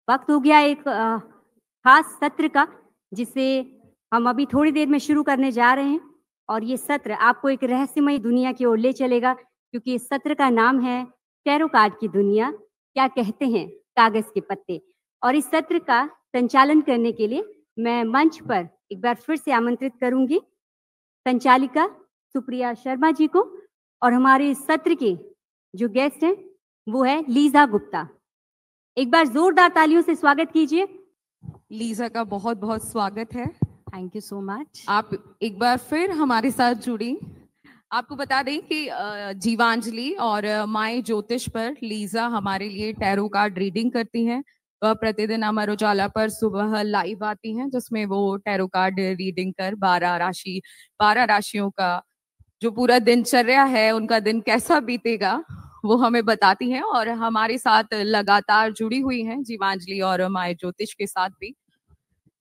वक्त हो गया एक खास सत्र का, जिसे हम अभी थोड़ी देर में शुरू करने जा रहे हैं। और ये सत्र आपको एक रहस्यमय दुनिया की ओर ले चलेगा, क्योंकि इस सत्र का नाम है टैरो कार्ड की दुनिया, क्या कहते हैं कागज के पत्ते। और इस सत्र का संचालन करने के लिए मैं मंच पर एक बार फिर से आमंत्रित करूंगी संचालिका सुप्रिया शर्मा जी को। और हमारे इस सत्र के जो गेस्ट हैं वो है लीजा गुप्ता। एक बार जोरदार तालियों से स्वागत कीजिए। लीजा का बहुत बहुत स्वागत है। Thank you so much. आप एक बार फिर हमारे साथ जुड़ी। आपको बता दें कि जीवांजलि और माय ज्योतिष पर लीजा हमारे लिए टैरो कार्ड रीडिंग करती हैं। वह प्रतिदिन अमर उजाला पर सुबह लाइव आती हैं, जिसमें वो टैरो कार्ड रीडिंग कर 12 राशियों का जो पूरा दिनचर्या है, उनका दिन कैसा बीतेगा, वो हमें बताती हैं। और हमारे साथ लगातार जुड़ी हुई हैं जीवांजलि और माय ज्योतिष के साथ भी।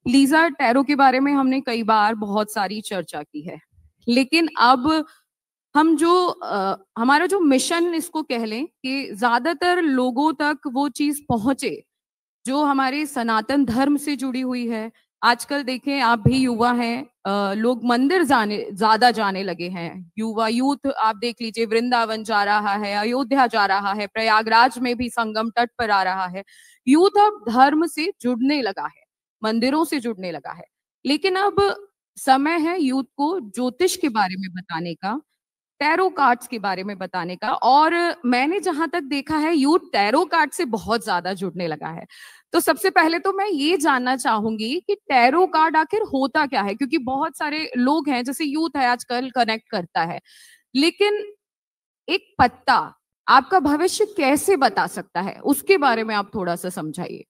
लीजा, टैरो के बारे में हमने कई बार बहुत सारी चर्चा की है, लेकिन अब हम हमारा जो मिशन इसको कह लें कि ज्यादातर लोगों तक वो चीज पहुंचे जो हमारे सनातन धर्म से जुड़ी हुई है। आजकल देखें, आप भी युवा हैं, लोग मंदिर ज्यादा जाने लगे हैं। यूथ आप देख लीजिए, वृंदावन जा रहा है, अयोध्या जा रहा है, प्रयागराज में भी संगम तट पर आ रहा है। यूथ अब धर्म से जुड़ने लगा है, मंदिरों से जुड़ने लगा है। लेकिन अब समय है यूथ को ज्योतिष के बारे में बताने का, टैरो कार्ड्स के बारे में बताने का। और मैंने जहां तक देखा है, यूथ टैरो कार्ड से बहुत ज्यादा जुड़ने लगा है। तो सबसे पहले तो मैं ये जानना चाहूंगी कि टैरो कार्ड आखिर होता क्या है, क्योंकि बहुत सारे लोग हैं, जैसे यूथ है आजकल कनेक्ट करता है, लेकिन एक पत्ता आपका भविष्य कैसे बता सकता है, उसके बारे में आप थोड़ा सा समझाइए।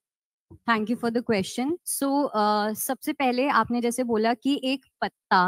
Thank you for the question. So सबसे पहले आपने जैसे बोला कि एक पत्ता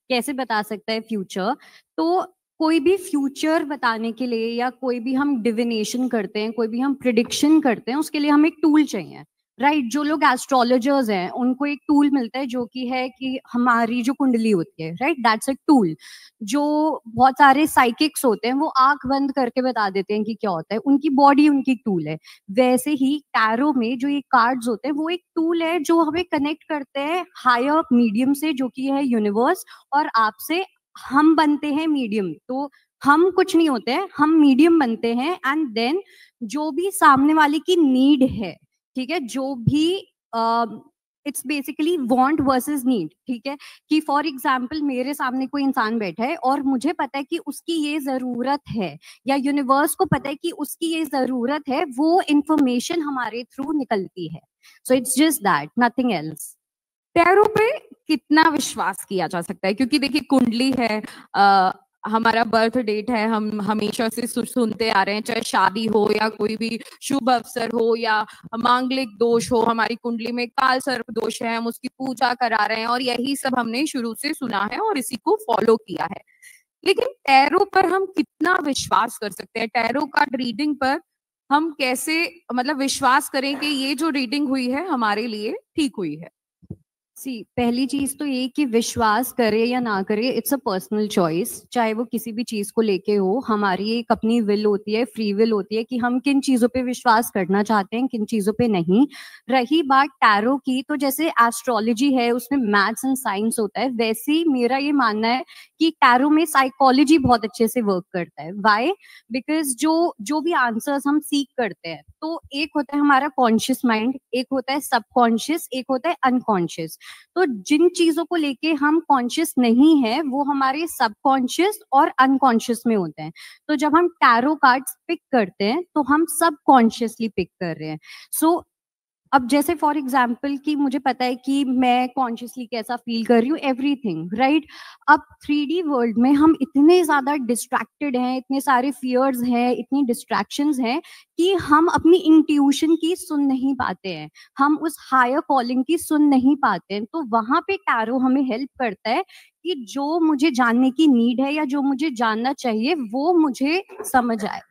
कैसे बता सकता है फ्यूचर, तो कोई भी फ्यूचर बताने के लिए या कोई भी हम डिविनेशन करते हैं, कोई भी हम प्रिडिक्शन करते हैं, उसके लिए हमें एक टूल चाहिए, राइट। जो लोग एस्ट्रोलॉजर्स हैं उनको एक टूल मिलता है जो कि है कि हमारी जो कुंडली होती है, राइट, दैट्स अ टूल। जो बहुत सारे साइकिक्स होते हैं वो आंख बंद करके बता देते हैं कि क्या होता है, उनकी बॉडी उनकी टूल है। वैसे ही टैरो में जो ये कार्ड्स होते हैं वो एक टूल है जो हमें कनेक्ट करते हैं हायर मीडियम से, जो कि है यूनिवर्स, और आपसे। हम बनते हैं मीडियम, तो हम कुछ नहीं होते हैं, हम मीडियम बनते हैं। एंड देन जो भी सामने वाले की नीड है, ठीक है, जो भी it's basically want versus need, ठीक है। कि फॉर एग्जांपल मेरे सामने कोई इंसान बैठा है और मुझे पता है कि उसकी ये जरूरत है, या यूनिवर्स को पता है कि उसकी ये जरूरत है, वो इंफॉर्मेशन हमारे थ्रू निकलती है। So it's just that, nothing else. Tarot पे कितना विश्वास किया जा सकता है, क्योंकि देखिए कुंडली है, हमारा बर्थ डेट है, हम हमेशा से सुनते आ रहे हैं, चाहे शादी हो या कोई भी शुभ अवसर हो या मांगलिक दोष हो, हमारी कुंडली में काल सर्प दोष है, हम उसकी पूजा करा रहे हैं, और यही सब हमने शुरू से सुना है और इसी को फॉलो किया है। लेकिन टैरो पर हम कितना विश्वास कर सकते हैं? टैरो कार्ड रीडिंग पर हम कैसे मतलब विश्वास करें कि ये जो रीडिंग हुई है हमारे लिए ठीक हुई है? पहली चीज तो ये कि विश्वास करे या ना करे, इट्स अ पर्सनल चॉइस। चाहे वो किसी भी चीज को लेके हो, हमारी एक अपनी विल होती है, फ्री विल होती है कि हम किन चीजों पे विश्वास करना चाहते हैं, किन चीजों पे नहीं। रही बात टैरो की, तो जैसे एस्ट्रोलॉजी है उसमें मैथ्स एंड साइंस होता है, वैसे ही मेरा ये मानना है कि टैरो में साइकोलॉजी बहुत अच्छे से वर्क करता है। वाई? बिकॉज जो भी आंसर्स हम सीख करते हैं, तो एक होता है हमारा कॉन्शियस माइंड, एक होता है सबकॉन्शियस, एक होता है अनकॉन्शियस। तो जिन चीजों को लेके हम कॉन्शियस नहीं है वो हमारे सबकॉन्शियस और अनकॉन्शियस में होते हैं। तो जब हम टैरो कार्ड्स पिक करते हैं तो हम सबकॉन्शियसली पिक कर रहे हैं। सो अब जैसे फॉर एग्जाम्पल कि मुझे पता है कि मैं कॉन्शियसली कैसा फील कर रही हूँ, एवरीथिंग, राइट। अब 3D वर्ल्ड में हम इतने ज्यादा डिस्ट्रैक्टेड हैं, इतने सारे फियर्स हैं, इतनी डिस्ट्रैक्शंस हैं कि हम अपनी इंट्यूशन की सुन नहीं पाते हैं, हम उस हायर कॉलिंग की सुन नहीं पाते हैं। तो वहां पे टैरो हमें हेल्प करता है कि जो मुझे जानने की नीड है या जो मुझे जानना चाहिए वो मुझे समझ आए।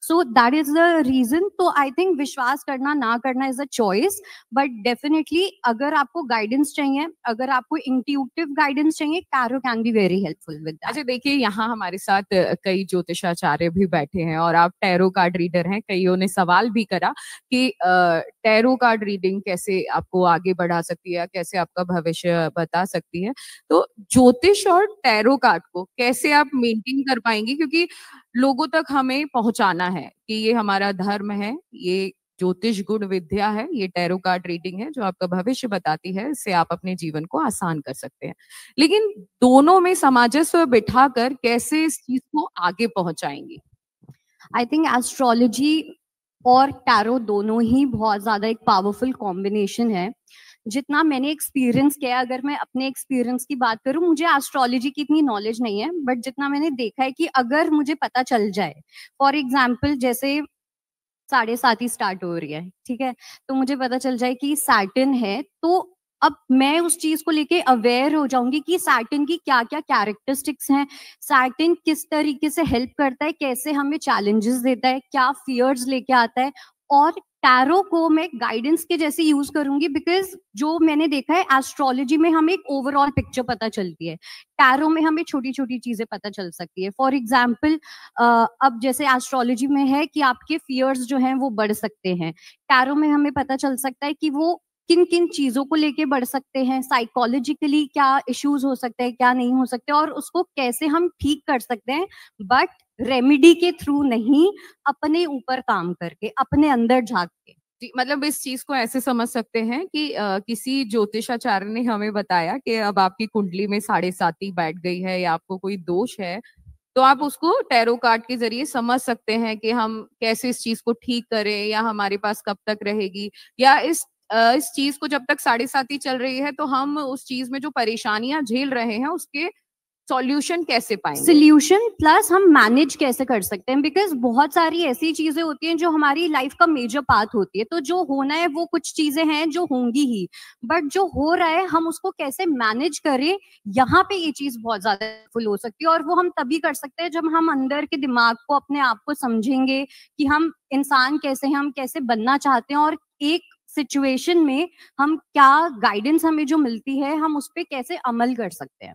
So that is the reason. तो आई थिंक विश्वास करना ना करना is a choice, but definitely अगर आपको गाइडेंस चाहिए, अगर आपको इंट्यूटिव गाइडेंस चाहिए, tarot can be very helpful with that. अच्छा देखिए, यहाँ हमारे साथ कई ज्योतिषाचार्य भी बैठे हैं और आप टैरो कार्ड रीडर हैं। कईयों ने सवाल भी करा कि टैरो कार्ड रीडिंग कैसे आपको आगे बढ़ा सकती है, कैसे आपका भविष्य बता सकती है। तो ज्योतिष और टैरो कार्ड को कैसे आप मेंटेन कर पाएंगी, क्योंकि लोगों तक हमें पहुंचाना है कि ये हमारा धर्म है, ये ज्योतिष गुण विद्या है, ये टैरो कार्ड रीडिंग है जो आपका भविष्य बताती है, इससे आप अपने जीवन को आसान कर सकते हैं। लेकिन दोनों में सामंजस्य बिठाकर कैसे इस चीज को आगे पहुंचाएंगे? आई थिंक एस्ट्रोलॉजी और टैरो दोनों ही बहुत ज्यादा एक पावरफुल कॉम्बिनेशन है. जितना मैंने एक्सपीरियंस किया, अगर मैं अपने एक्सपीरियंस की बात करूं, मुझे एस्ट्रोलॉजी की इतनी नॉलेज नहीं है, बट जितना मैंने देखा है कि अगर मुझे पता चल जाए, फॉर एग्जाम्पल जैसे 7:30 ही स्टार्ट हो रही है, ठीक है, तो मुझे पता चल जाए कि सैटर्न है, तो अब मैं उस चीज को लेके अवेयर हो जाऊंगी कि सैटर्न की क्या क्या कैरेक्टरिस्टिक्स हैं, सैटर्न किस तरीके से हेल्प करता है, कैसे हमें चैलेंजेस देता है, क्या फियर्स लेके आता है. और टैरो को मैं गाइडेंस के जैसे यूज करूंगी, बिकॉज जो मैंने देखा है एस्ट्रोलॉजी में हमें एक ओवरऑल पिक्चर पता चलती है, टैरो में हमें छोटी छोटी चीजें पता चल सकती है. फॉर एग्जाम्पल अब जैसे एस्ट्रोलॉजी में है कि आपके फियर्स जो हैं वो बढ़ सकते हैं, टैरो में हमें पता चल सकता है कि वो किन किन चीजों को लेके बढ़ सकते हैं, साइकोलॉजिकली क्या इश्यूज हो सकते हैं, क्या नहीं हो सकते, और उसको कैसे हम ठीक कर सकते हैं, बट रेमेडी के थ्रू नहीं, अपने ऊपर काम करके, अपने अंदर झांक के. जी, मतलब इस चीज को ऐसे समझ सकते हैं कि किसी ज्योतिषाचार्य ने हमें बताया कि अब आपकी कुंडली में 7:30 बैठ गई है या आपको कोई दोष है, तो आप उसको टैरो कार्ड के जरिए समझ सकते हैं कि हम कैसे इस चीज को ठीक करें, या हमारे पास कब तक रहेगी, या इस चीज को जब तक 7:30 चल रही है तो हम उस चीज में जो परेशानियां झेल रहे हैं उसके सॉल्यूशन कैसे पाएंगे, सोल्यूशन प्लस हम मैनेज कैसे कर सकते हैं, बिकॉज बहुत सारी ऐसी चीजें होती हैं जो हमारी लाइफ का मेजर पार्ट होती है. तो जो होना है वो कुछ चीजें हैं जो होंगी ही, बट जो हो रहा है हम उसको कैसे मैनेज करें, यहाँ पे ये चीज बहुत ज्यादा हेल्पफुल हो सकती है. और वो हम तभी कर सकते हैं जब हम अंदर के दिमाग को, अपने आप को समझेंगे कि हम इंसान कैसे हैं, हम कैसे बनना चाहते हैं, और एक सिचुएशन में हम क्या गाइडेंस हमें जो मिलती है हम उस पर कैसे अमल कर सकते हैं.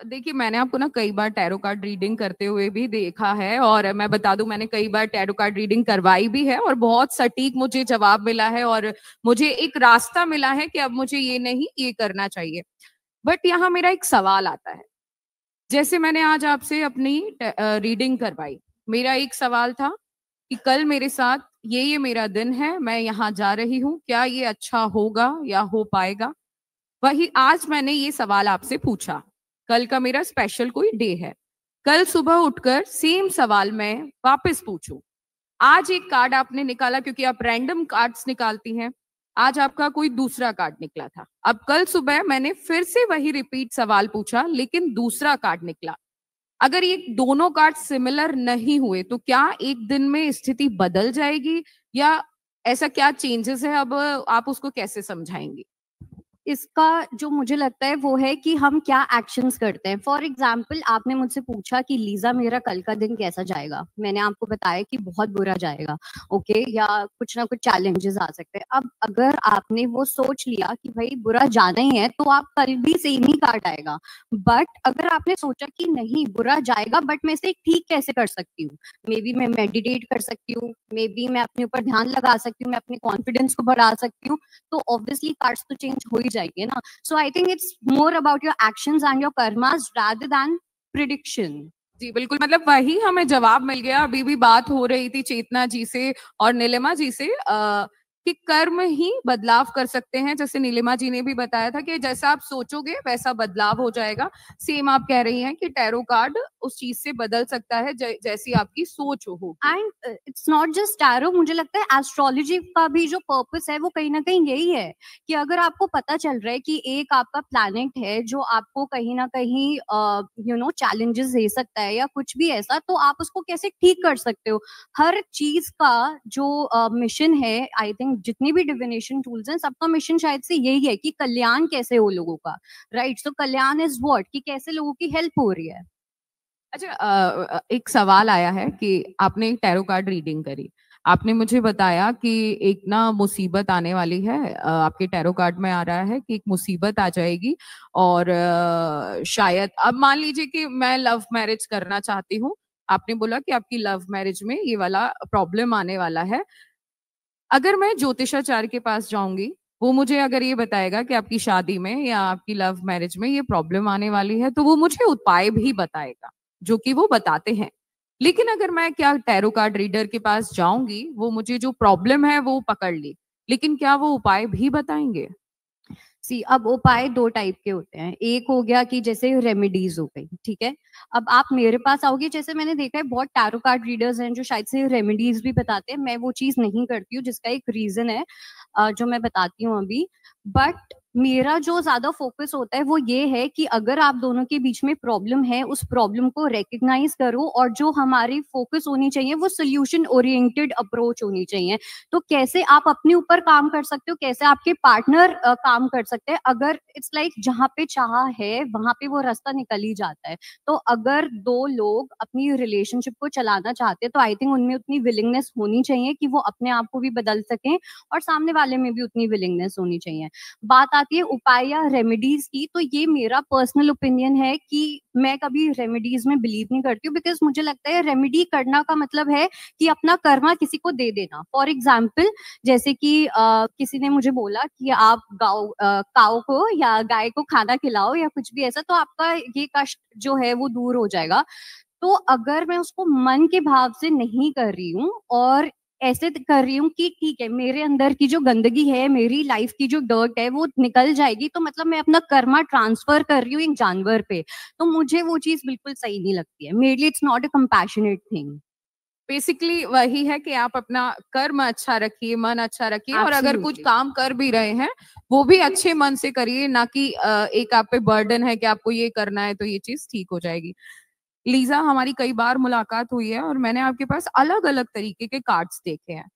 देखिए, मैंने आपको ना कई बार टैरो कार्ड रीडिंग करते हुए भी देखा है, और मैं बता दूं मैंने कई बार टैरो कार्ड रीडिंग करवाई भी है और बहुत सटीक मुझे जवाब मिला है, और मुझे एक रास्ता मिला है कि अब मुझे ये नहीं, ये करना चाहिए. बट यहाँ मेरा एक सवाल आता है, जैसे मैंने आज आपसे अपनी रीडिंग करवाई, मेरा एक सवाल था कि कल मेरे साथ ये मेरा दिन है, मैं यहाँ जा रही हूँ, क्या ये अच्छा होगा या हो पाएगा? वही आज मैंने ये सवाल आपसे पूछा, कल का मेरा स्पेशल कोई डे है, कल सुबह उठकर सेम सवाल मैं वापस पूछूं. आज एक कार्ड आपने निकाला, क्योंकि आप रैंडम कार्ड्स निकालती हैं, आज आपका कोई दूसरा कार्ड निकला था. अब कल सुबह मैंने फिर से वही रिपीट सवाल पूछा, लेकिन दूसरा कार्ड निकला. अगर ये दोनों कार्ड सिमिलर नहीं हुए तो क्या एक दिन में स्थिति बदल जाएगी, या ऐसा क्या चेंजेस है? अब आप उसको कैसे समझाएंगे? इसका जो मुझे लगता है वो है कि हम क्या एक्शंस करते हैं. फॉर एग्जाम्पल आपने मुझसे पूछा कि लीजा मेरा कल का दिन कैसा जाएगा, मैंने आपको बताया कि बहुत बुरा जाएगा, ओके, या कुछ ना कुछ चैलेंजेस आ सकते हैं. अब अगर आपने वो सोच लिया कि भाई बुरा जाना ही है, तो आप कल भी सेम ही कार्ड आएगा. बट अगर आपने सोचा कि नहीं बुरा जाएगा, बट मैं इसे ठीक कैसे कर सकती हूँ, मे बी मैं मेडिटेट कर सकती हूँ, मे बी मैं अपने ऊपर ध्यान लगा सकती हूँ, मैं अपने कॉन्फिडेंस को बढ़ा सकती हूँ, तो ऑब्वियसली कार्ड्स तो चेंज हो ही जाएंगे ना. So I think it's more about your actions and your karmas rather than prediction. जी बिल्कुल, मतलब वही हमें जवाब मिल गया. अभी भी बात हो रही थी चेतना जी से और नीलिमा जी से कि कर्म ही बदलाव कर सकते हैं. जैसे नीलिमा जी ने भी बताया था कि जैसा आप सोचोगे वैसा बदलाव हो जाएगा. सेम आप कह रही हैं कि टैरो कार्ड उस चीज से बदल सकता है जैसी आपकी सोच हो. And it's not just tarot, मुझे लगता है एस्ट्रोलॉजी का भी जो पर्पस है वो कहीं ना कहीं यही है कि अगर आपको पता चल रहा है कि एक आपका प्लैनेट है जो आपको कहीं ना कहीं चैलेंजेस दे सकता है या कुछ भी ऐसा, तो आप उसको कैसे ठीक कर सकते हो. हर चीज का जो मिशन है, आई थिंक जितनी भी डिविनेशन टूल्स हैं सबका मिशन शायद से यही है कि कल्याण कैसे हो लोगों का, right. So Kalyan is what, कि कैसे लोगों की हेल्प हो रही है. अच्छा, एक सवाल आया है कि आपने टैरो कार्ड रीडिंग करी, आपने मुझे बताया कि एक ना मुसीबत आने वाली है, आपके टैरो कार्ड में आ रहा है कि एक मुसीबत आ जाएगी और शायद अब मान लीजिए कि मैं लव मैरिज करना चाहती हूँ, आपने बोला कि आपकी लव मैरिज में ये वाला प्रॉब्लम आने वाला है। अगर मैं ज्योतिषाचार्य के पास जाऊंगी, वो मुझे अगर ये बताएगा कि आपकी शादी में या आपकी लव मैरिज में ये प्रॉब्लम आने वाली है, तो वो मुझे उपाय भी बताएगा, जो कि वो बताते हैं। लेकिन अगर मैं क्या टैरो कार्ड रीडर के पास जाऊंगी, वो मुझे जो प्रॉब्लम है वो पकड़ ली, लेकिन क्या वो उपाय भी बताएंगे? सी अब उपाय दो टाइप के होते हैं। एक हो गया कि जैसे रेमेडीज हो गई, ठीक है। अब आप मेरे पास आओगे, जैसे मैंने देखा है बहुत टैरो कार्ड रीडर्स हैं जो शायद से रेमेडीज भी बताते हैं, मैं वो चीज नहीं करती हूँ, जिसका एक रीजन है जो मैं बताती हूँ अभी। बट मेरा जो ज्यादा फोकस होता है वो ये है कि अगर आप दोनों के बीच में प्रॉब्लम है, उस प्रॉब्लम को रिकग्नाइज करो, और जो हमारी फोकस होनी चाहिए वो सोल्यूशन ओरिएंटेड अप्रोच होनी चाहिए। तो कैसे आप अपने ऊपर काम कर सकते हो, कैसे आपके पार्टनर काम कर सकते हैं, अगर इट्स लाइक जहाँ पे चाह है वहां पे वो रास्ता निकल ही जाता है। तो अगर दो लोग अपनी रिलेशनशिप को चलाना चाहते हैं तो आई थिंक उनमें उतनी विलिंगनेस होनी चाहिए कि वो अपने आप को भी बदल सकें, और सामने वाले में भी उतनी विलिंगनेस होनी चाहिए। बात आती है उपाय या रेमेडीज की, तो ये मेरा पर्सनल ओपिनियन है कि मैं कभी रेमेडीज में बिलीव नहीं करती हूँ, बिकॉज मुझे लगता है रेमेडी करना का मतलब है कि अपना कर्मा किसी को दे देना। फॉर एग्जाम्पल, जैसे कि किसी ने मुझे बोला कि आप काऊ को या गाय को खाना खिलाओ या कुछ भी ऐसा, तो आपका ये कष्ट जो है वो दूर हो जाएगा। तो अगर मैं उसको मन के भाव से नहीं कर रही हूँ और ऐसे कर रही हूँ कि ठीक है मेरे अंदर की जो गंदगी है, मेरी लाइफ की जो डर्ट है वो निकल जाएगी, तो मतलब मैं अपना कर्मा ट्रांसफर कर रही हूँ एक जानवर पे, तो मुझे वो चीज बिल्कुल सही नहीं लगती है। मेरे लिए it's not a compassionate thing. Basically वही है कि आप अपना कर्म अच्छा रखिए, मन अच्छा रखिए, और अगर कुछ एब्सोल्युटली। काम कर भी रहे हैं वो भी अच्छे मन से करिए, ना कि एक आप पे बर्डन है कि आपको ये करना है तो ये चीज ठीक हो जाएगी। लीजा, हमारी कई बार मुलाकात हुई है और मैंने आपके पास अलग अलग तरीके के कार्ड्स देखे हैं,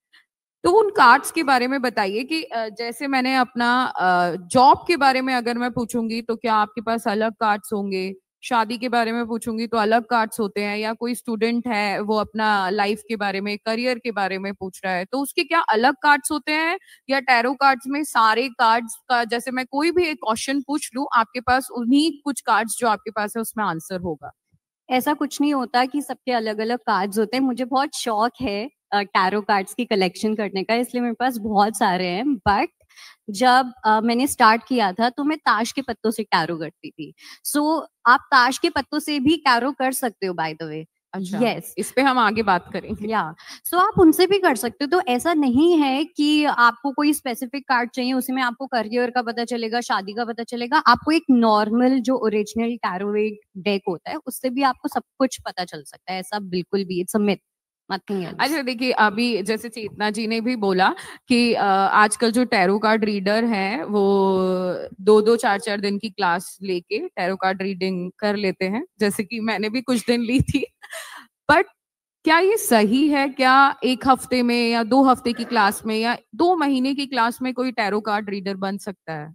तो उन कार्ड्स के बारे में बताइए कि जैसे मैंने अपना जॉब के बारे में अगर मैं पूछूंगी तो क्या आपके पास अलग कार्ड्स होंगे, शादी के बारे में पूछूंगी तो अलग कार्ड्स होते हैं, या कोई स्टूडेंट है वो अपना लाइफ के बारे में, करियर के बारे में पूछ रहा है तो उसके क्या अलग कार्ड्स होते हैं, या टैरो कार्ड्स में सारे कार्ड्स का जैसे मैं कोई भी एक क्वेश्चन पूछ लूं आपके पास उन्हीं कुछ कार्ड्स जो आपके पास है उसमें आंसर होगा? ऐसा कुछ नहीं होता कि सबके अलग अलग कार्ड्स होते हैं। मुझे बहुत शौक है टैरो कार्ड्स की कलेक्शन करने का, इसलिए मेरे पास बहुत सारे हैं। बट जब मैंने स्टार्ट किया था तो मैं ताश के पत्तों से टैरो करती थी। सो आप ताश के पत्तों से भी टैरो कर सकते हो, बाय द वे। अच्छा, यस। इस पे हम आगे बात करेंगे। या सो आप उनसे भी कर सकते हो। तो ऐसा नहीं है कि आपको कोई स्पेसिफिक कार्ड चाहिए, उसी में आपको करियर का पता चलेगा, शादी का पता चलेगा। आपको एक नॉर्मल जो ओरिजिनल टैरोट डेक होता है उससे भी आपको सब कुछ पता चल सकता है। ऐसा बिल्कुल भी it's a myth, nothing else. अच्छा, देखिए अभी जैसे चेतना जी ने भी बोला कि आजकल जो टैरो कार्ड रीडर हैं वो 2-2 4-4 दिन की क्लास लेके टैरो कार्ड रीडिंग कर लेते हैं, जैसे कि मैंने भी कुछ दिन ली थी। बट क्या ये सही है? क्या 1 हफ्ते में या 2 हफ्ते की क्लास में या 2 महीने की क्लास में कोई टैरो कार्ड रीडर बन सकता है?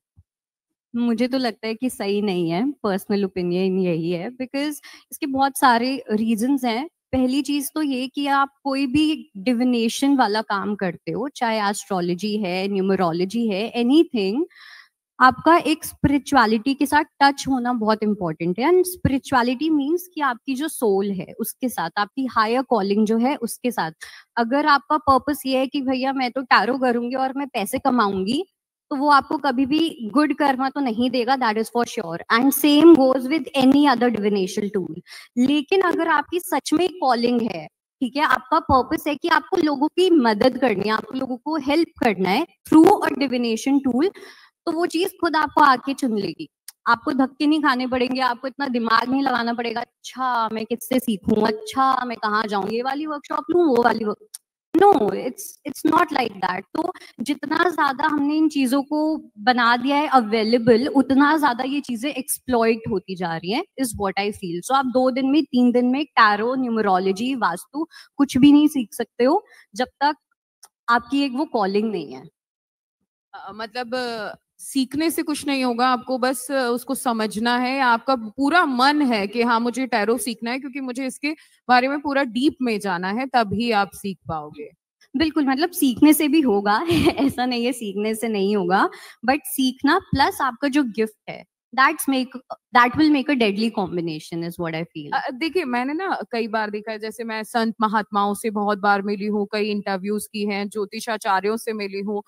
मुझे तो लगता है कि सही नहीं है, पर्सनल ओपिनियन यही है, बिकॉज इसके बहुत सारे रीजंस हैं। पहली चीज तो ये कि आप कोई भी डिविनेशन वाला काम करते हो, चाहे एस्ट्रोलॉजी है, न्यूमरोलॉजी है, एनीथिंग, आपका एक स्पिरिचुअलिटी के साथ टच होना बहुत इंपॉर्टेंट है। एंड स्पिरिचुअलिटी मीन्स कि आपकी जो सोल है उसके साथ, आपकी हायर कॉलिंग जो है उसके साथ। अगर आपका पर्पस ये है कि भैया मैं तो टैरो करूंगी और मैं पैसे कमाऊंगी, तो वो आपको कभी भी गुड कर्मा तो नहीं देगा, that is for sure. And same goes with any other divination tool. लेकिन अगर आपकी सच में कॉलिंग है, ठीक है, आपका पर्पस है कि आपको लोगों की मदद करनी है, आपको लोगों को हेल्प करना है थ्रू अ डिविनेशन टूल, तो वो चीज खुद आपको आके चुन लेगी। आपको धक्के नहीं खाने पड़ेंगे, आपको इतना दिमाग नहीं लगाना पड़ेगा, अच्छा मैं किससे सीखूं, अच्छा मैं कहाँ जाऊं, ये वाली वर्कशॉप लूं, वो वाली work. No, it's not like that. तो जितना ज्यादा हमने इन चीजों को बना दिया है अवेलेबल, उतना ज्यादा ये चीजें एक्सप्लॉइट होती जा रही हैं, इज व्हाट आई फील। सो आप 2 दिन में, 3 दिन में टैरो, न्यूमरोलॉजी, वास्तु कुछ भी नहीं सीख सकते हो जब तक आपकी एक वो कॉलिंग नहीं है। मतलब सीखने से कुछ नहीं होगा, आपको बस उसको समझना है, आपका पूरा मन है कि हाँ मुझे टैरो सीखना है क्योंकि मुझे इसके बारे में पूरा डीप में जाना है, तभी आप सीख पाओगे। बिल्कुल, मतलब सीखने से भी होगा ऐसा नहीं है सीखने से नहीं होगा, बट सीखना प्लस आपका जो गिफ्ट है that will make a deadly combination is what I feel. देखिए मैंने ना कई बार देखा है, जैसे मैं संत महात्माओं से बहुत बार मिली हूँ, कई इंटरव्यूज की हैं, ज्योतिषाचार्यों से मिली हूँ।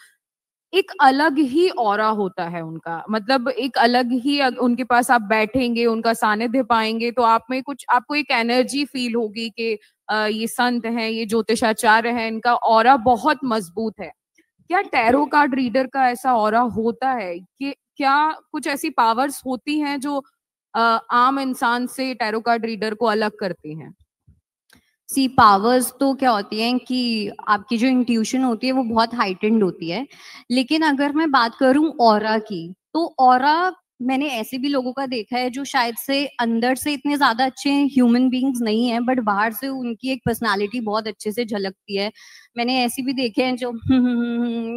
एक अलग ही ऑरा होता है उनका, मतलब एक अलग ही उनके पास आप बैठेंगे, उनका सानिध्य पाएंगे तो आप में कुछ, आपको एक एनर्जी फील होगी कि ये संत हैं, ये ज्योतिषाचार्य हैं, इनका ऑरा बहुत मजबूत है। क्या टैरो कार्ड रीडर का ऐसा ऑरा होता है कि क्या कुछ ऐसी पावर्स होती हैं जो आम इंसान से टैरो कार्ड रीडर को अलग करती हैं? सी पावर्स तो क्या होती हैं कि आपकी जो इंट्यूशन होती है वो बहुत हाइटेंड होती है, लेकिन अगर मैं बात करूं ऑरा की, तो ऑरा मैंने ऐसे भी लोगों का देखा है जो शायद से अंदर से इतने ज्यादा अच्छे ह्यूमन बींग्स नहीं है, बट बाहर से उनकी एक पर्सनालिटी बहुत अच्छे से झलकती है। मैंने ऐसे भी देखे हैं जो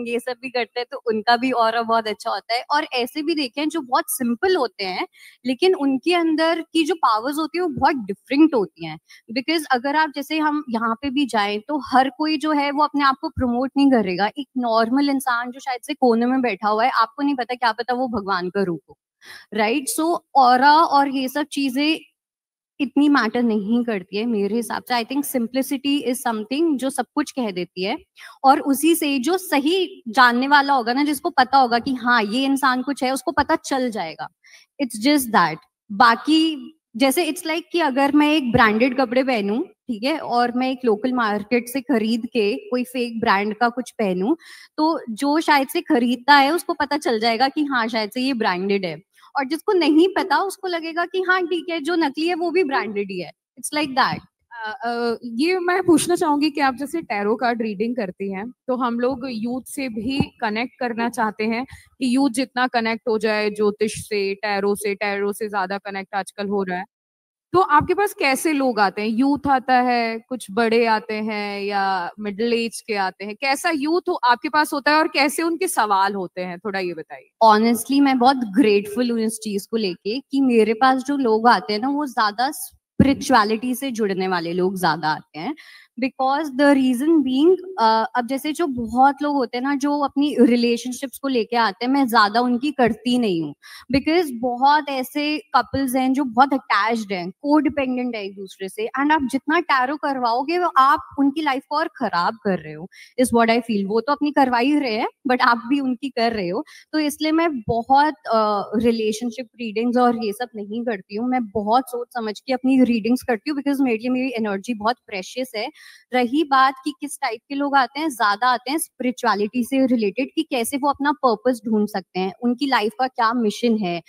ये सब भी करते हैं, तो उनका भी ऑरा बहुत अच्छा होता है। और ऐसे भी देखे हैं जो बहुत सिंपल होते हैं, लेकिन उनके अंदर की जो पावर्स होती है वो बहुत डिफरेंट होती हैं। बिकॉज अगर आप जैसे हम यहाँ पे भी जाएं तो हर कोई जो है वो अपने आप को प्रमोट नहीं करेगा। एक नॉर्मल इंसान जो शायद से कोने में बैठा हुआ है, आपको नहीं पता, क्या पता वो भगवान का रूप हो, राइट? सो ऑरा और ये सब चीजें इतनी मैटर नहीं करती है मेरे हिसाब से। I think simplicity is something जो सब कुछ कह देती है, और उसी से जो सही जानने वाला होगा ना, जिसको पता होगा कि हाँ ये इंसान कुछ है, उसको पता चल जाएगा। It's just that. बाकी जैसे इट्स लाइक कि अगर मैं एक ब्रांडेड कपड़े पहनूं, ठीक है, और मैं एक लोकल मार्केट से खरीद के कोई फेक ब्रांड का कुछ पहनूं, तो जो शायद से खरीदता है उसको पता चल जाएगा कि हाँ शायद से ये ब्रांडेड है, और जिसको नहीं पता उसको लगेगा कि हाँ ठीक है जो नकली है वो भी ब्रांडेड ही है। It's like that. ये मैं पूछना चाहूंगी कि आप जैसे टैरो कार्ड रीडिंग करती हैं, तो हम लोग यूथ से भी कनेक्ट करना चाहते हैं कि यूथ जितना कनेक्ट हो जाए ज्योतिष से, टैरो से ज्यादा कनेक्ट आजकल हो रहा है। तो आपके पास कैसे लोग आते हैं? यूथ आता है, कुछ बड़े आते हैं, या मिडिल एज के आते हैं? कैसा यूथ आपके पास होता है और कैसे उनके सवाल होते हैं, थोड़ा ये बताइए। ऑनेस्टली मैं बहुत ग्रेटफुल हूँ इस चीज को लेके कि मेरे पास जो लोग आते हैं ना, वो ज्यादा स्पिरिचुअलिटी से जुड़ने वाले लोग ज्यादा आते हैं। बिकॉज द रीजन बीइंग, अब जैसे जो बहुत लोग होते हैं ना जो अपनी रिलेशनशिप्स को लेके आते हैं, मैं ज्यादा उनकी करती नहीं हूँ। बिकॉज बहुत ऐसे कपल्स हैं जो बहुत अटैच्ड हैं, को डिपेंडेंट है एक दूसरे से, एंड आप जितना टैरो करवाओगे वो आप उनकी लाइफ को और खराब कर रहे हो, इज व्हाट आई फील। वो तो अपनी करवा ही रहे हैं, बट आप भी उनकी कर रहे हो। तो इसलिए मैं बहुत रिलेशनशिप रीडिंग्स और ये सब नहीं करती हूँ। मैं बहुत सोच समझ के अपनी रीडिंग्स करती हूँ, बिकॉज मेरे लिए मेरी एनर्जी बहुत प्रेशियस है। रही बात कि किस टाइप के लोग आते हैं, ज्यादा आते हैं स्पिरिचुअलिटी से रिलेटेड, कि कैसे वो अपना पर्पस ढूंढ सकते हैं, उनकी लाइफ का क्या मिशन है,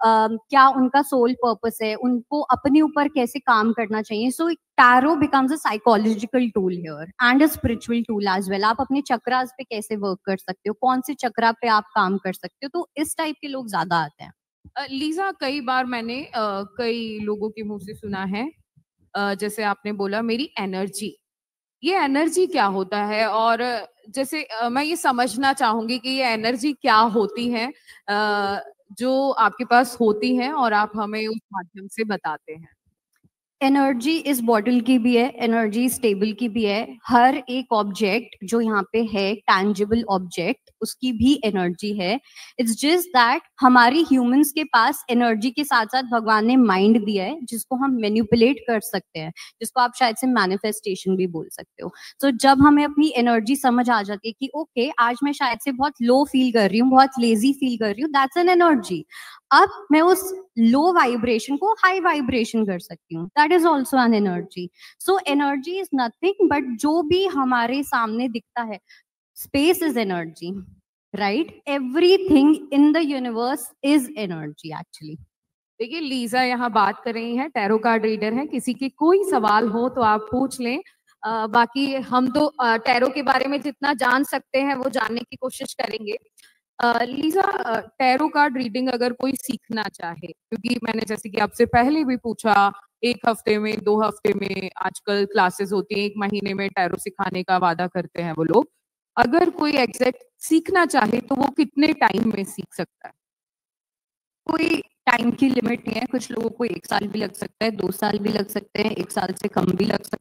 क्या उनका सोल पर्पस है, उनको अपने ऊपर कैसे काम करना चाहिए। So tarot becomes a psychological tool here and a spiritual tool as well. आप अपने चक्रास पे कैसे वर्क कर सकते हो, कौन से चक्रा पे आप काम कर सकते हो, तो इस टाइप के लोग ज्यादा आते हैं। लीजा, कई बार मैंने कई लोगों के मुंह से सुना है, जैसे आपने बोला मेरी एनर्जी, ये एनर्जी क्या होता है? और जैसे मैं ये समझना चाहूंगी कि ये एनर्जी क्या होती है जो आपके पास होती है और आप हमें उस माध्यम से बताते हैं। एनर्जी इस बॉटल की भी है, एनर्जी इस टेबल की भी है। हर एक ऑब्जेक्ट जो यहाँ पे है, टैंजिबल ऑब्जेक्ट, उसकी भी एनर्जी है। इट्स जस्ट दैट हमारी ह्यूमंस के पास एनर्जी के साथ साथ भगवान ने माइंड दिया है, जिसको हम मैनिपुलेट कर सकते हैं, जिसको आप शायद से मैनिफेस्टेशन भी बोल सकते हो। तो जब हमें अपनी एनर्जी समझ आ जाती है कि ओके आज मैं शायद से बहुत लो फील कर रही हूँ, बहुत लेजी फील कर रही हूँ, दैट्स एन एनर्जी। अब मैं उस लो वाइब्रेशन को हाई वाइब्रेशन कर सकती हूँ, that is also an energy. So energy is nothing but जो भी हमारे सामने दिखता है, space is energy, right? Everything in the universe is energy actually. देखिए लीजा यहाँ बात कर रही हैं, टैरो कार्ड रीडर हैं, किसी के कोई सवाल हो तो आप पूछ लें। बाकी हम तो टैरो के बारे में जितना जान सकते हैं वो जानने की कोशिश करेंगे। लीजा, टैरो कार्ड रीडिंग अगर कोई सीखना चाहे, क्योंकि मैंने जैसे कि आपसे पहले भी पूछा, 1 हफ्ते में 2 हफ्ते में आजकल क्लासेस होती हैं, 1 महीने में टैरो सिखाने का वादा करते हैं वो लोग। अगर कोई एग्जैक्ट सीखना चाहे तो वो कितने टाइम में सीख सकता है? कोई टाइम की लिमिट नहीं है, कुछ लोगों को 1 साल भी लग सकता है, 2 साल भी लग सकते हैं, 1 साल से कम भी लग सकता है।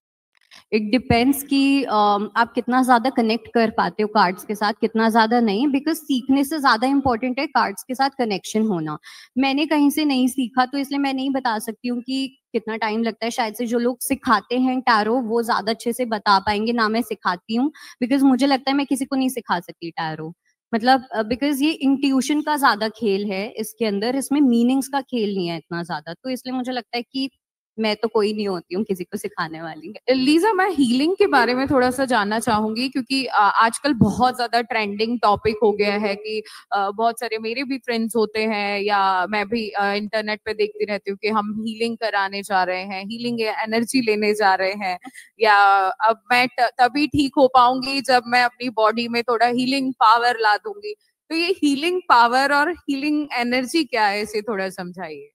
इट डिपेंड्स कि आप कितना ज्यादा कनेक्ट कर पाते हो कार्ड्स के साथ, कितना ज्यादा नहीं, बिकॉज सीखने से ज्यादा इंपॉर्टेंट है कार्ड्स के साथ कनेक्शन होना। मैंने कहीं से नहीं सीखा तो इसलिए मैं नहीं बता सकती हूँ कि कितना टाइम लगता है। शायद से जो लोग सिखाते हैं टैरो वो ज्यादा अच्छे से बता पाएंगे, ना मैं सिखाती हूँ, बिकॉज मुझे लगता है मैं किसी को नहीं सिखा सकती टैरो। मतलब बिकॉज ये इंट्यूशन का ज्यादा खेल है इसके अंदर, इसमें मीनिंग्स का खेल नहीं है इतना ज्यादा, तो इसलिए मुझे लगता है कि मैं तो कोई नहीं होती हूँ किसी को सिखाने वाली। लीजा, मैं हीलिंग के बारे में थोड़ा सा जानना चाहूंगी, क्योंकि आजकल बहुत ज्यादा ट्रेंडिंग टॉपिक हो गया है कि बहुत सारे मेरे भी फ्रेंड्स होते हैं या मैं भी इंटरनेट पे देखती रहती हूँ कि हम हीलिंग कराने जा रहे हैं, हीलिंग एनर्जी लेने जा रहे हैं, या अब मैं तभी ठीक हो पाऊंगी जब मैं अपनी बॉडी में थोड़ा हीलिंग पावर ला दूंगी। तो ये हीलिंग पावर और हीलिंग एनर्जी क्या है, इसे थोड़ा समझाइए।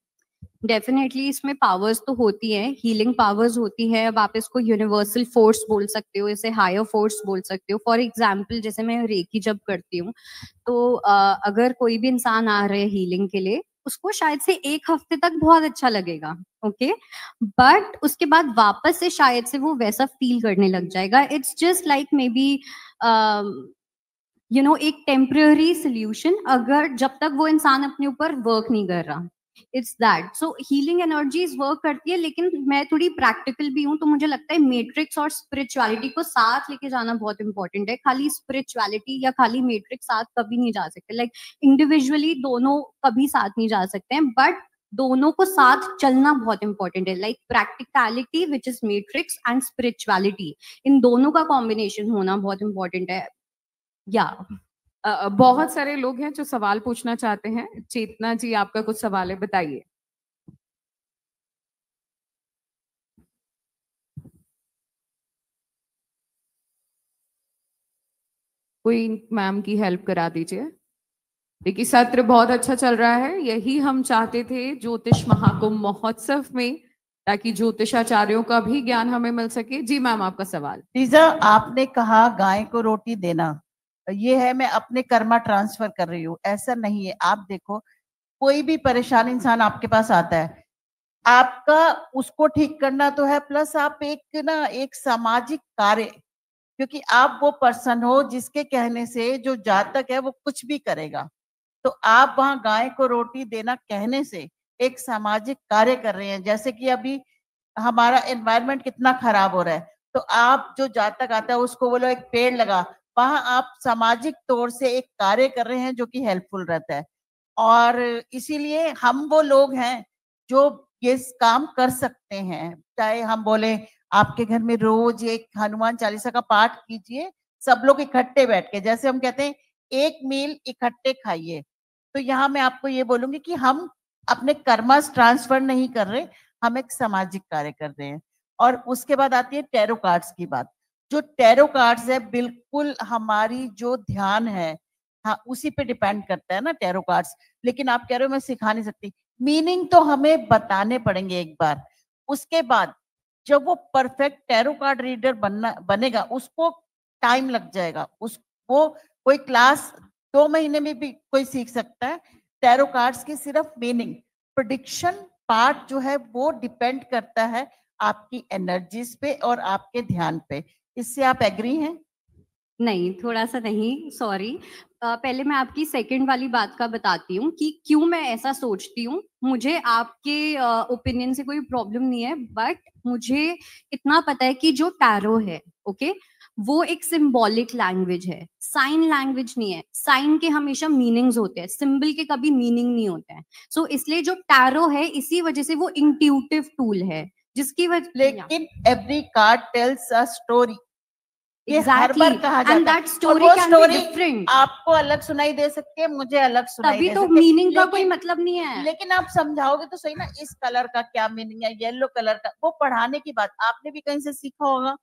डेफिनेटली इसमें पावर्स तो होती हैं, हीलिंग पावर्स होती है। अब आप इसको यूनिवर्सल फोर्स बोल सकते हो, इसे हायर फोर्स बोल सकते हो। फॉर एग्जाम्पल जैसे मैं रेकी जब करती हूँ तो अगर कोई भी इंसान आ रहे हैं हीलिंग के लिए, उसको शायद से 1 हफ्ते तक बहुत अच्छा लगेगा, ओके, बट उसके बाद वापस से शायद से वो वैसा फील करने लग जाएगा। It's just like may be एक टेम्पररी सोल्यूशन, अगर जब तक वो इंसान अपने ऊपर वर्क नहीं कर रहा। It's that. So healing energies work करती है, लेकिन मैं थोड़ी प्रैक्टिकल भी हूँ, तो मुझे लगता है मैट्रिक्स और स्पिरिचुअलिटी को साथ लेके जाना बहुत इंपॉर्टेंट है। खाली स्पिरिचुअलिटी या खाली मैट्रिक्स साथ कभी नहीं जा सकते, लाइक इंडिविजुअली दोनों कभी साथ नहीं जा सकते हैं, बट दोनों को साथ चलना बहुत इंपॉर्टेंट है। Like practicality which is matrix and spirituality, इन दोनों का कॉम्बिनेशन होना बहुत इंपॉर्टेंट है। या बहुत सारे लोग हैं जो सवाल पूछना चाहते हैं। चेतना जी, आपका कुछ सवाल है, बताइए। कोई मैम की हेल्प करा दीजिए। देखिए, सत्र बहुत अच्छा चल रहा है, यही हम चाहते थे ज्योतिष महाकुंभ महोत्सव में, ताकि ज्योतिषाचार्यों का भी ज्ञान हमें मिल सके। जी मैम, आपका सवाल। लीजा, आपने कहा गाय को रोटी देना, ये है मैं अपने कर्मा ट्रांसफर कर रही हूँ, ऐसा नहीं है। आप देखो, कोई भी परेशान इंसान आपके पास आता है, आपका उसको ठीक करना तो है, प्लस आप एक सामाजिक कार्य, क्योंकि आप वो पर्सन हो जिसके कहने से जो जातक है वो कुछ भी करेगा। तो आप वहां गाय को रोटी देना कहने से एक सामाजिक कार्य कर रहे हैं। जैसे कि अभी हमारा एनवायरनमेंट कितना खराब हो रहा है, तो आप जो जातक आता है उसको बोलो एक पेड़ लगा, वहां आप सामाजिक तौर से एक कार्य कर रहे हैं जो कि हेल्पफुल रहता है। और इसीलिए हम वो लोग हैं जो ये काम कर सकते हैं। चाहे हम बोले आपके घर में रोज एक हनुमान चालीसा का पाठ कीजिए, सब लोग इकट्ठे बैठ के, जैसे हम कहते हैं एक मील इकट्ठे खाइए। तो यहाँ मैं आपको ये बोलूंगी कि हम अपने कर्मास ट्रांसफर नहीं कर रहे, हम एक सामाजिक कार्य कर रहे हैं। और उसके बाद आती है टैरो कार्ड्स की बात। जो टैरो कार्ड्स है, बिल्कुल हमारी जो ध्यान है, हाँ, उसी पे डिपेंड करता है ना टैरो कार्ड्स। लेकिन आप कह रहे हो मैं सिखा नहीं सकती, मीनिंग तो हमें बताने पड़ेंगे एक बार। उसके बाद जब वो परफेक्ट टैरो कार्ड रीडर बनेगा, उसको टाइम लग जाएगा। वो कोई क्लास 2 महीने में भी कोई सीख सकता है। टैरो कार्ड्स की सिर्फ मीनिंग, प्रेडिक्शन पार्ट जो है वो डिपेंड करता है आपकी एनर्जीज पे और आपके ध्यान पे। इससे आप एग्री हैं? नहीं, थोड़ा सा नहीं, सॉरी। पहले मैं आपकी सेकंड वाली बात का बताती हूँ कि क्यों मैं ऐसा सोचती हूँ। मुझे आपके ओपिनियन से कोई प्रॉब्लम नहीं है, बट मुझे इतना पता है कि जो टैरो है, ओके, वो एक सिंबॉलिक लैंग्वेज है, साइन लैंग्वेज नहीं है। साइन के हमेशा मीनिंग्स होते हैं, सिंबल के कभी मीनिंग नहीं होते हैं। सो इसलिए जो टैरो है, इसी वजह से वो इंट्यूटिव टूल है, जिसकी वजह। लेकिन every card tales a story, ये हर Exactly. बार कहा And जाता that है। और story वो can be स्टोरी different. आपको अलग सुनाई दे सकती है, मुझे अलग सुनाई तभी दे तो सकती है। मीनिंग का कोई लेकिन मतलब नहीं है। लेकिन आप समझाओगे तो सही ना, इस कलर का क्या मीनिंग है, येलो कलर का, वो पढ़ाने की बात। आपने भी कहीं से सीखा होगा,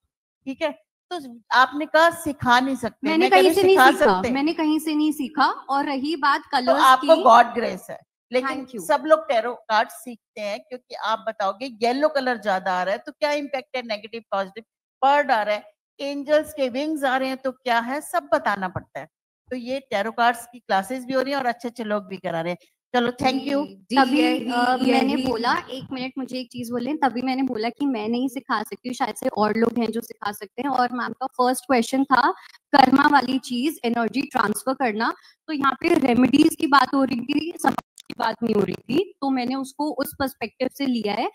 ठीक है? तो आपने कहा सिखा नहीं सकते, मैंने मैं कह कहीं रही हूँ से नहीं सिखा सीखा, सकते। मैंने कहीं से नहीं सीखा। और रही बात तो कलर्स आपको की, गॉड ग्रेस है। लेकिन थैंक यू। सब लोग टैरो कार्ड सीखते हैं, क्योंकि आप बताओगे येलो कलर ज्यादा आ रहा है तो क्या इम्पैक्ट है, नेगेटिव पॉजिटिव, पर्ड आ रहा है, एंजल्स के विंग्स आ रहे हैं तो क्या है, सब बताना पड़ता है। तो ये टैरो कार्ड्स की क्लासेस भी हो रही हैं और अच्छे-अच्छे लोग भी करा रहे हैं। चलो थैंक यू। तभी मैंने बोला, एक मिनट मुझे एक चीज बोले, तभी मैंने बोला कि मैं नहीं सिखा सकती हूँ, शायद से और लोग हैं जो सिखा सकते हैं। और मैम का फर्स्ट क्वेश्चन था कर्मा वाली चीज, एनर्जी ट्रांसफर करना, तो यहाँ पे रेमेडीज की बात हो रही थी, सब की बात नहीं हो रही थी, तो मैंने उसको उस पर्सपेक्टिव से लिया है।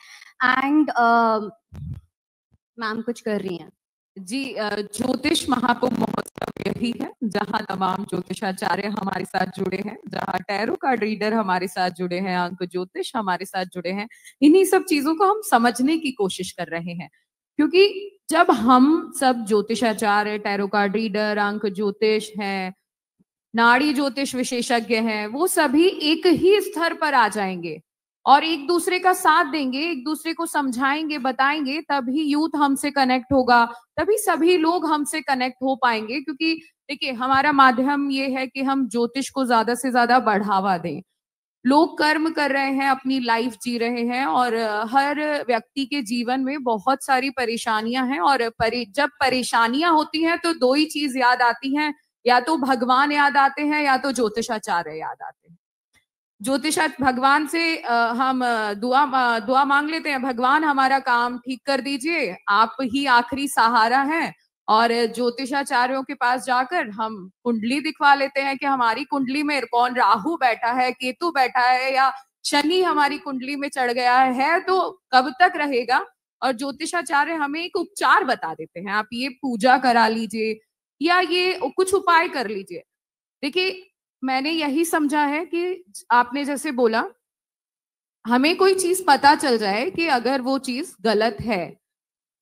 एंड मैम कुछ कर रही हैं जी, ज्योतिष महाकुंभ महोत्सव यही है जहां तमाम ज्योतिषाचार्य हमारे साथ जुड़े हैं, जहां टैरो कार्ड रीडर हमारे साथ जुड़े हैं, अंक ज्योतिष हमारे साथ जुड़े हैं। इन्हीं सब चीजों को हम समझने की कोशिश कर रहे हैं, क्योंकि जब हम सब ज्योतिषाचार्य, टैरो कार्ड रीडर, अंक ज्योतिष हैं, नाड़ी ज्योतिष विशेषज्ञ हैं, वो सभी एक ही स्तर पर आ जाएंगे और एक दूसरे का साथ देंगे, एक दूसरे को समझाएंगे, बताएंगे, तभी यूथ हमसे कनेक्ट होगा, तभी सभी लोग हमसे कनेक्ट हो पाएंगे। क्योंकि देखिए, हमारा माध्यम ये है कि हम ज्योतिष को ज्यादा से ज्यादा बढ़ावा दें। लोग कर्म कर रहे हैं, अपनी लाइफ जी रहे हैं, और हर व्यक्ति के जीवन में बहुत सारी परेशानियां हैं, और जब परेशानियां होती हैं तो दो ही चीज याद आती हैं, या तो भगवान याद आते हैं या तो ज्योतिषाचार्य याद आते हैं। भगवान से हम दुआ मांग लेते हैं, भगवान हमारा काम ठीक कर दीजिए, आप ही आखिरी सहारा हैं। और ज्योतिषाचार्यों के पास जाकर हम कुंडली दिखवा लेते हैं कि हमारी कुंडली में कौन राहु बैठा है, केतु बैठा है, या शनि हमारी कुंडली में चढ़ गया है तो कब तक रहेगा। और ज्योतिषाचार्य हमें एक उपचार बता देते हैं, आप ये पूजा करा लीजिए या ये कुछ उपाय कर लीजिए। देखिए, मैंने यही समझा है कि आपने जैसे बोला, हमें कोई चीज पता चल जाए कि अगर वो चीज गलत है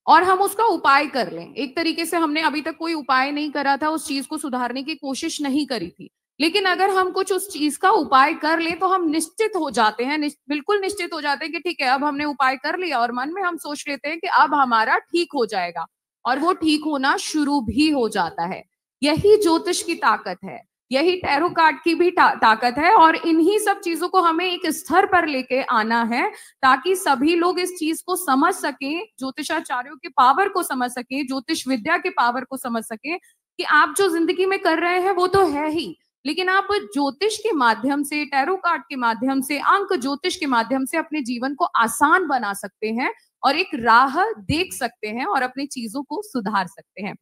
और हम उसका उपाय कर लें। एक तरीके से हमने अभी तक कोई उपाय नहीं करा था, उस चीज को सुधारने की कोशिश नहीं करी थी, लेकिन अगर हम कुछ उस चीज का उपाय कर लें तो हम निश्चित हो जाते हैं, बिल्कुल निश्चित हो जाते हैं कि ठीक है, अब हमने उपाय कर लिया, और मन में हम सोच लेते हैं कि अब हमारा ठीक हो जाएगा, और वो ठीक होना शुरू भी हो जाता है। यही ज्योतिष की ताकत है, यही टैरो कार्ड की भी ताकत है, और इन्हीं सब चीजों को हमें एक स्तर पर लेके आना है ताकि सभी लोग इस चीज को समझ सकें, ज्योतिषाचार्यों के पावर को समझ सकें, ज्योतिष विद्या के पावर को समझ सकें कि आप जो जिंदगी में कर रहे हैं वो तो है ही, लेकिन आप ज्योतिष के माध्यम से, टैरो कार्ड के माध्यम से, अंक ज्योतिष के माध्यम से अपने जीवन को आसान बना सकते हैं और एक राह देख सकते हैं और अपनी चीजों को सुधार सकते हैं।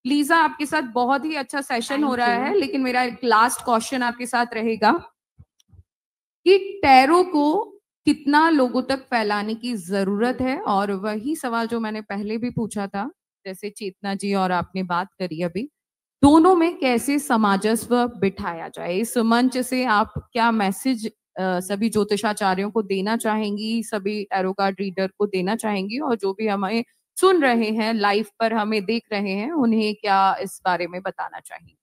लीजा, आपके साथ बहुत ही अच्छा सेशन हो रहा है, लेकिन मेरा एक लास्ट क्वेश्चन आपके साथ रहेगा कि टैरो को कितना लोगों तक फैलाने की जरूरत है। और वही सवाल जो मैंने पहले भी पूछा था, जैसे चेतना जी और आपने बात करी अभी, दोनों में कैसे सामंजस्य बिठाया जाए। इस मंच से आप क्या मैसेज सभी ज्योतिषाचार्यों को देना चाहेंगी, सभी टैरो कार्ड रीडर को देना चाहेंगी, और जो भी हमें सुन रहे हैं, लाइव पर हमें देख रहे हैं, उन्हें क्या इस बारे में बताना चाहेंगे?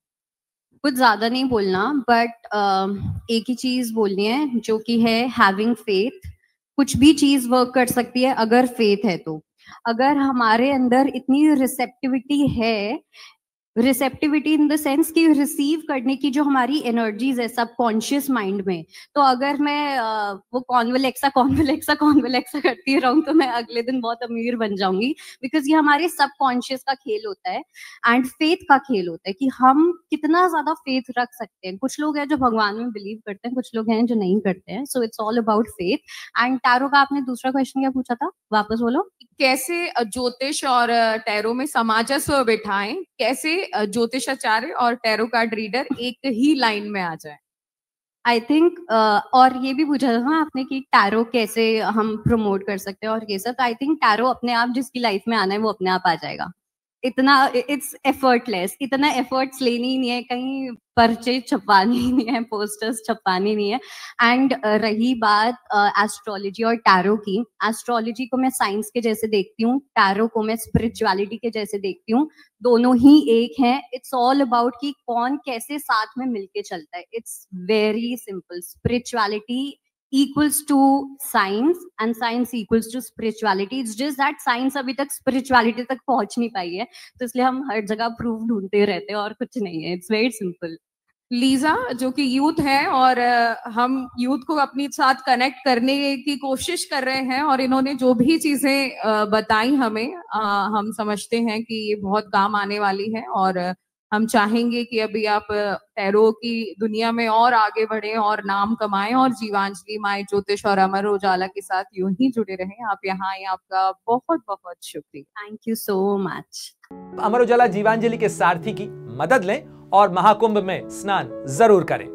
कुछ ज्यादा नहीं बोलना, बट एक ही चीज बोलनी है जो कि है हैविंग फेथ। कुछ भी चीज वर्क कर सकती है अगर फेथ है तो। अगर हमारे अंदर इतनी रिसेप्टिविटी है, रिसेप्टिविटी इन द सेंस कि रिसीव करने की जो हमारी एनर्जीज है सबकॉन्शियस माइंड में, तो अगर मैं वो कॉन्वलेक्सा करती रहूं तो मैं अगले दिन बहुत अमीर बन जाऊंगी, बिकॉज ये हमारे सबकॉन्शियस का खेल होता है एंड फेथ का खेल होता है कि हम कितना ज्यादा फेथ रख सकते हैं। कुछ लोग हैं जो भगवान में बिलीव करते हैं, कुछ लोग हैं जो नहीं करते हैं, so it's all about faith. And tarot का आपने दूसरा क्वेश्चन क्या पूछा था, वापस बोलो। कैसे ज्योतिष और टैरो में सामंजस्य बिठाएं, कैसे ज्योतिषाचार्य और टैरो कार्ड रीडर एक ही लाइन में आ जाए। आई थिंक और ये भी पूछा था ना आपने कि टैरो कैसे हम प्रमोट कर सकते हैं और ये सब। आई थिंक टैरो अपने आप जिसकी लाइफ में आना है वो अपने आप आ जाएगा। इतना इट्स एफर्टलेस, इतना एफर्ट्स लेनी ही नहीं है, कहीं पर्चे छपवानी ही नहीं है, पोस्टर्स छपवानी नहीं है। एंड रही बात एस्ट्रोलॉजी और टैरो की, एस्ट्रोलॉजी को मैं साइंस के जैसे देखती हूँ, टैरो को मैं स्पिरिचुअलिटी के जैसे देखती हूँ। दोनों ही एक हैं। इट्स ऑल अबाउट कि कौन कैसे साथ में मिलके चलता है। It's very simple. Spirituality equals to science and science equals to spirituality. It's just that science अभी तक spirituality तक पहुंच नहीं पाई है, तो इसलिए हम हर जगह प्रूफ ढूंढते रहते हैं और कुछ नहीं है। It's very simple. लीजा जो कि यूथ है और हम यूथ को अपनी साथ कनेक्ट करने की कोशिश कर रहे हैं, और इन्होंने जो भी चीजें बताई हमें, हम समझते हैं कि ये बहुत काम आने वाली है, और हम चाहेंगे कि अभी आप टैरो की दुनिया में और आगे बढ़े और नाम कमाएं, और जीवांजलि, माय ज्योतिष और अमर उजाला के साथ यूं ही जुड़े रहें। आप यहाँ आए, आपका बहुत बहुत शुक्रिया। Thank you so much. Amar Ujala Jeevanjali के सारथी की मदद लें और महाकुंभ में स्नान जरूर करें।